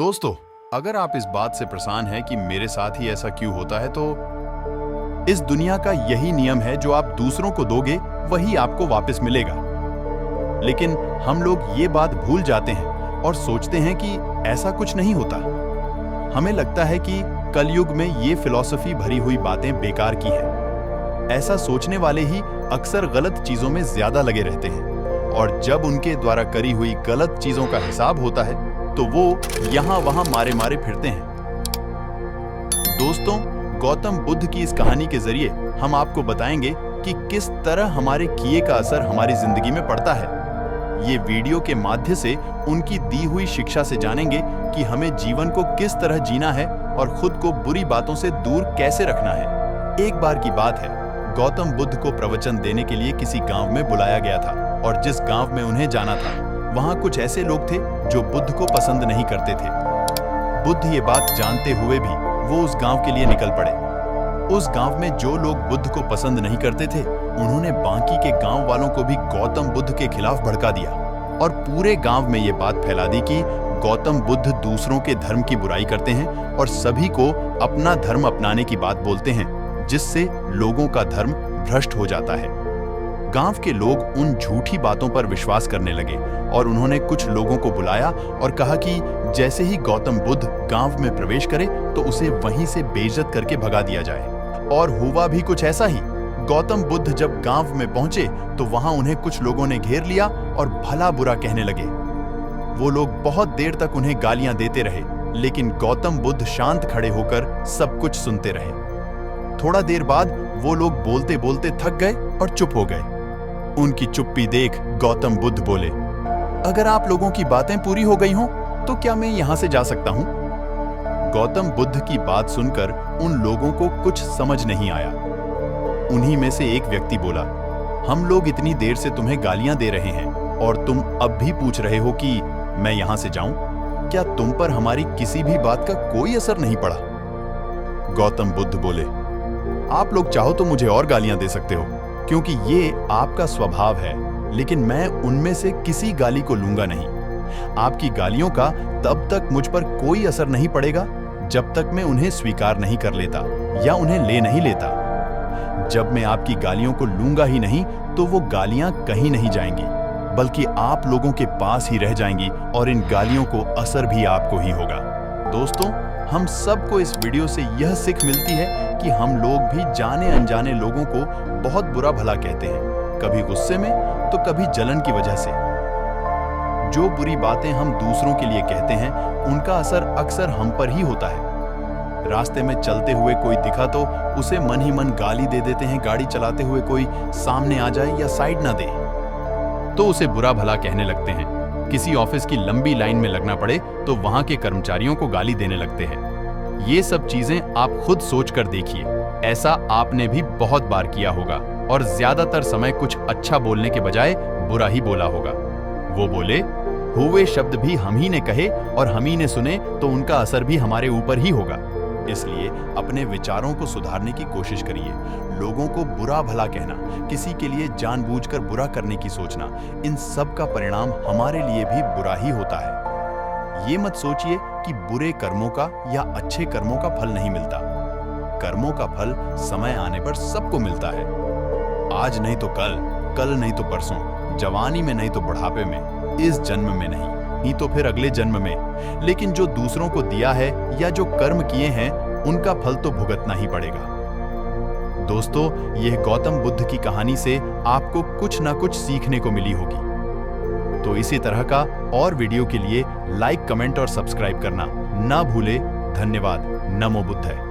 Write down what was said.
दोस्तों, अगर आप इस बात से परेशान हैं कि मेरे साथ ही ऐसा क्यों होता है, तो इस दुनिया का यही नियम है, जो आप दूसरों को दोगे वही आपको वापस मिलेगा। लेकिन हम लोग ये बात भूल जाते हैं और सोचते हैं कि ऐसा कुछ नहीं होता। हमें लगता है कि कलयुग में ये फिलॉसफी भरी हुई बातें बेकार की हैं। ऐसा सोचने वाले ही अक्सर गलत चीजों में ज्यादा लगे रहते हैं, और जब उनके द्वारा करी हुई गलत चीजों का हिसाब होता है तो वो यहां वहां मारे मारे फिरते हैं। दोस्तों, गौतम बुद्ध की इस कहानी के जरिए हम आपको बताएंगे कि किस तरह हमारे किए का असर हमारी जिंदगी में पड़ता है। ये वीडियो के माध्यम से उनकी दी हुई शिक्षा से जानेंगे कि हमें जीवन को किस तरह जीना है और खुद को बुरी बातों से दूर कैसे रखना है। एक बार की बात है, गौतम बुद्ध को प्रवचन देने के लिए किसी गांव में बुलाया गया था, और जिस गांव में उन्हें जाना था वहां कुछ ऐसे लोग थे जो बुद्ध को पसंद नहीं करते थे। बुद्ध ये बात जानते हुए भी वो उस गांव के लिए निकल पड़े। उस गांव में जो लोग बुद्ध को पसंद नहीं करते थे, उन्होंने बाकी के गांव वालों को भी गौतम बुद्ध के खिलाफ भड़का दिया और पूरे गांव में ये बात फैला दी कि गौतम बुद्ध दूसरों के धर्म की बुराई करते हैं और सभी को अपना धर्म अपनाने की बात बोलते हैं, जिससे लोगों का धर्म भ्रष्ट हो जाता है। गांव के लोग उन झूठी बातों पर विश्वास करने लगे और उन्होंने कुछ लोगों को बुलाया और कहा कि जैसे ही गौतम बुद्ध गांव में प्रवेश करे तो उसे वहीं से बेइज्जत करके भगा दिया जाए। और हुआ भी कुछ ऐसा ही। गौतम बुद्ध जब गांव में पहुंचे तो वहां उन्हें कुछ लोगों ने घेर लिया और भला बुरा कहने लगे। वो लोग बहुत देर तक उन्हें गालियां देते रहे, लेकिन गौतम बुद्ध शांत खड़े होकर सब कुछ सुनते रहे। थोड़ा देर बाद वो लोग बोलते बोलते थक गए और चुप हो गए। उनकी चुप्पी देख गौतम बुद्ध बोले, अगर आप लोगों की बातें पूरी हो गई हों तो क्या मैं यहां से जा सकता हूं? गौतम बुद्ध की बात सुनकर उन लोगों को कुछ समझ नहीं आया। उन्हीं में से एक व्यक्ति बोला, हम लोग इतनी देर से तुम्हें गालियां दे रहे हैं और तुम अब भी पूछ रहे हो कि मैं यहां से जाऊं? क्या तुम पर हमारी किसी भी बात का कोई असर नहीं पड़ा? गौतम बुद्ध बोले, आप लोग चाहो तो मुझे और गालियां दे सकते हो, क्योंकि ये आपका स्वभाव है, लेकिन मैं उनमें से किसी गाली को लूंगा नहीं। आपकी गालियों का तब तक मुझ पर कोई असर नहीं पड़ेगा जब तक मैं उन्हें स्वीकार नहीं कर लेता या उन्हें ले नहीं लेता। जब मैं आपकी गालियों को लूंगा ही नहीं तो वो गालियां कहीं नहीं जाएंगी, बल्कि आप लोगों के पास ही रह जाएंगी और इन गालियों को असर भी आपको ही होगा। दोस्तों, हम सबको इस वीडियो से यह सीख मिलती है कि हम लोग भी जाने अनजाने लोगों को बहुत बुरा भला कहते हैं, कभी गुस्से में तो कभी जलन की वजह से। जो बुरी बातें हम दूसरों के लिए कहते हैं उनका असर अक्सर हम पर ही होता है। रास्ते में चलते हुए कोई दिखा तो उसे मन ही मन गाली दे देते हैं। गाड़ी चलाते हुए कोई सामने आ जाए या साइड ना दे तो उसे बुरा भला कहने लगते हैं। किसी ऑफिस की लंबी लाइन में लगना पड़े तो वहां के कर्मचारियों को गाली देने लगते हैं। ये सब चीजें आप खुद सोच कर देखिए, ऐसा आपने भी बहुत बार किया होगा और ज्यादातर समय कुछ अच्छा बोलने के बजाय बुरा ही बोला होगा। वो बोले, हुए शब्द भी हम ही ने कहे और हम ही ने सुने तो उनका असर भी हमारे ऊपर ही होगा। इसलिए अपने विचारों को सुधारने की कोशिश करिए। लोगों को बुरा भला कहना, किसी के लिए जानबूझकर बुरा करने की सोचना, इन सब का परिणाम हमारे लिए भी बुरा ही होता है। ये मत सोचिए कि बुरे कर्मों का या अच्छे कर्मों का फल नहीं मिलता। कर्मों का फल समय आने पर सबको मिलता है। आज नहीं तो कल, कल नहीं तो परसों, जवानी में नहीं तो बुढ़ापे में, इस जन्म में नहीं तो फिर अगले जन्म में। लेकिन जो दूसरों को दिया है या जो कर्म किए हैं उनका फल तो भुगतना ही पड़ेगा। दोस्तों, यह गौतम बुद्ध की कहानी से आपको कुछ ना कुछ सीखने को मिली होगी। तो इसी तरह का और वीडियो के लिए लाइक, कमेंट और सब्सक्राइब करना ना भूले। धन्यवाद। नमो बुद्धाय।